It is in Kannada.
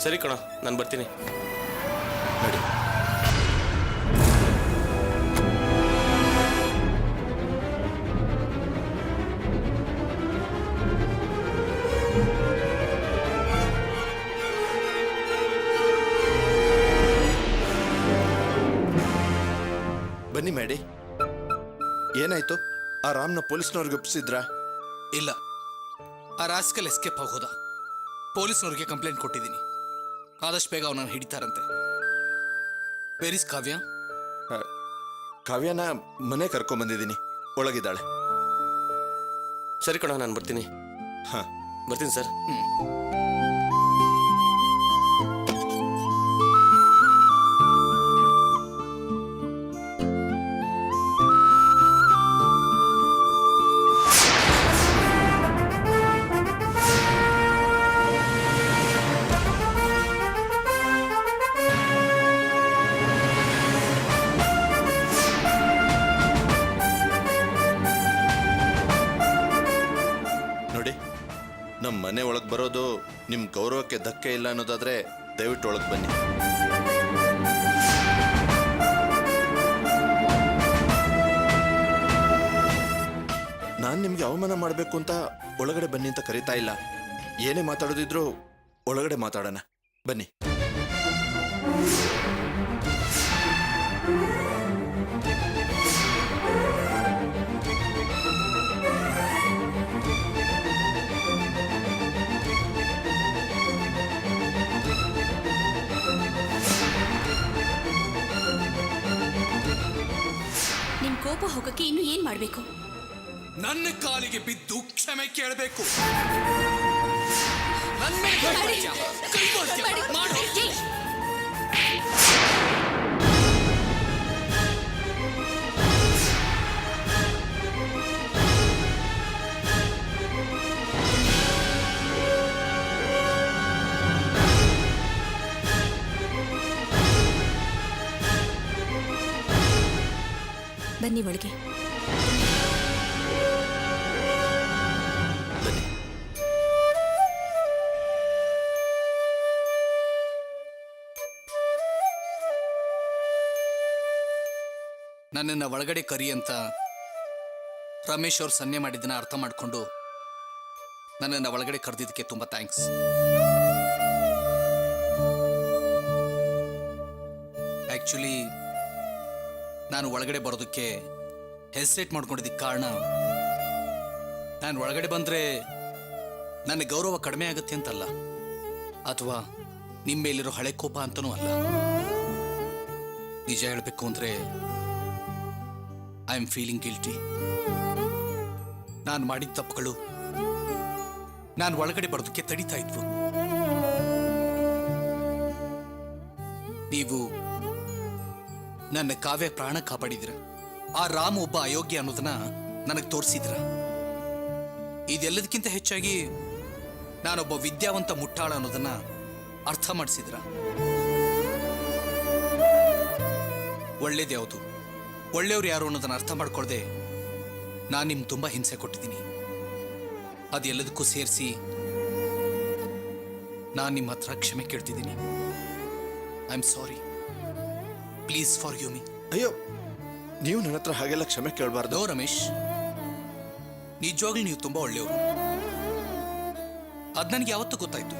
ಸರಿ ಕಣ, ನಾನು ಬರ್ತೀನಿ. ನಡಿ. ಬನ್ನಿ ಮೇಡಿ. ಏನಾಯ್ತು? ಆ ರಾಮ್ನ ಪೊಲೀಸ್ನವ್ರಿಗೆ ಒಪ್ಪಿಸಿದ್ರಾ? ಇಲ್ಲ, ಆ ರಾಸ್ಕಲ್ ಎಸ್ಕೇಪ್ ಆಗೋದ. ಪೊಲೀಸ್ನವ್ರಿಗೆ ಕಂಪ್ಲೇಂಟ್ ಕೊಟ್ಟಿದ್ದೀನಿ. ಆದಷ್ಟು ಬೇಗ ಅವನನ್ನು ಹಿಡಿತಾರಂತೆ. ವೇರ್ ಇಸ್ ಕಾವ್ಯ? ಕಾವ್ಯನ ಮನೆ ಕರ್ಕೊಂಬಂದಿದ್ದೀನಿ, ಒಳಗಿದ್ದಾಳೆ. ಸರಿ ಕಣ, ನಾನು ಬರ್ತೀನಿ. ಹಾಂ, ಬರ್ತೀನಿ ಸರ್. ನೋಡಿ, ನಮ್ಮ ಮನೆ ಒಳಗೆ ಬರೋದು ನಿಮ್ಮ ಗೌರವಕ್ಕೆ ಧಕ್ಕೆ ಇಲ್ಲ ಅನ್ನೋದಾದ್ರೆ ದಯವಿಟ್ಟು ಒಳಗೆ ಬನ್ನಿ. ನಾನು ನಿಮಗೆ ಅವಮಾನ ಮಾಡಬೇಕು ಅಂತ ಒಳಗಡೆ ಬನ್ನಿ ಅಂತ ಕರೀತಾ ಇಲ್ಲ. ಏನೇ ಮಾತಾಡೋದಿದ್ರು ಒಳಗಡೆ ಮಾತಾಡೋಣ, ಬನ್ನಿ. ನಿಮ್ ಕೋಪ ಹೋಗಕ್ಕೆ ಇನ್ನು ಏನ್ ಮಾಡ್ಬೇಕು? ನನ್ನ ಕಾಲಿಗೆ ಬಿದ್ದು ಕ್ಷಮೆ ಕೇಳಬೇಕು. ಬನ್ನಿ ಒಳಗೆ. ಬನ್ನಿ. ನನ್ನನ್ನು ಒಳಗಡೆ ಕರಿ ಅಂತ ರಮೇಶ್ ಅವ್ರು ಸನ್ನೆ ಮಾಡಿದ್ದನ್ನ ಅರ್ಥ ಮಾಡಿಕೊಂಡು ನನ್ನನ್ನು ಒಳಗಡೆ ಕರೆದಿದ್ದಕ್ಕೆ ತುಂಬ ಥ್ಯಾಂಕ್ಸ್. ಆ್ಯಕ್ಚುಲಿ ನಾನು ಒಳಗಡೆ ಬರೋದಕ್ಕೆ ಹೆಸಿಟೇಟ್ ಮಾಡ್ಕೊಂಡಿದ್ದಕ್ಕೆ ಕಾರಣ, ನಾನು ಒಳಗಡೆ ಬಂದರೆ ನನ್ನ ಗೌರವ ಕಡಿಮೆ ಆಗುತ್ತೆ ಅಂತಲ್ಲ, ಅಥವಾ ನಿಮ್ಮ ಮೇಲಿರೋ ಹಳೆ ಕೋಪ ಅಂತನೂ ಅಲ್ಲ. ನಿಜ ಹೇಳಬೇಕು ಅಂದರೆ ಐ ಆಮ್ ಫೀಲಿಂಗ್ ಗಿಲ್ಟಿ. ನಾನು ಮಾಡಿದ ತಪ್ಪುಗಳು ನಾನು ಒಳಗಡೆ ಬರೋದಕ್ಕೆ ತಡೀತಾ ಇದ್ವು. ನೀವು ನನ್ನ ಕಾವ್ಯ ಪ್ರಾಣ ಕಾಪಾಡಿದ್ರ. ಆ ರಾಮ್ ಒಬ್ಬ ಅಯೋಗ್ಯ ಅನ್ನೋದನ್ನ ನನಗೆ ತೋರಿಸಿದ್ರ. ಇದೆಲ್ಲದಕ್ಕಿಂತ ಹೆಚ್ಚಾಗಿ ನಾನೊಬ್ಬ ವಿದ್ಯಾವಂತ ಮುಟ್ಟಾಳ ಅನ್ನೋದನ್ನ ಅರ್ಥ ಮಾಡಿಸಿದ್ರ. ಒಳ್ಳೇದ್ಯಾವುದು, ಒಳ್ಳೆಯವ್ರು ಯಾರು ಅನ್ನೋದನ್ನ ಅರ್ಥ ಮಾಡ್ಕೊಳ್ದೆ ನಾನು ನಿಮ್ಗೆ ತುಂಬ ಹಿಂಸೆ ಕೊಟ್ಟಿದ್ದೀನಿ. ಅದೆಲ್ಲದಕ್ಕೂ ಸೇರಿಸಿ ನಾನು ನಿಮ್ಮ ಹತ್ರ ಕ್ಷಮೆ ಕೇಳ್ತಿದ್ದೀನಿ. I am sorry. Please forgive me. ಅಯ್ಯೋ, ನೀವು ನನ್ನ ಹತ್ರ ಹಾಗೆಲ್ಲ ಕ್ಷಮೆ ಕೇಳಬಾರ್ದು. ನೋ ರಮೇಶ್, ನಿಜವಾಗ್ಲೂ ನೀವು ತುಂಬ ಒಳ್ಳೆಯವರು. ಅದು ನನಗೆ ಯಾವತ್ತೂ ಗೊತ್ತಾಯ್ತು.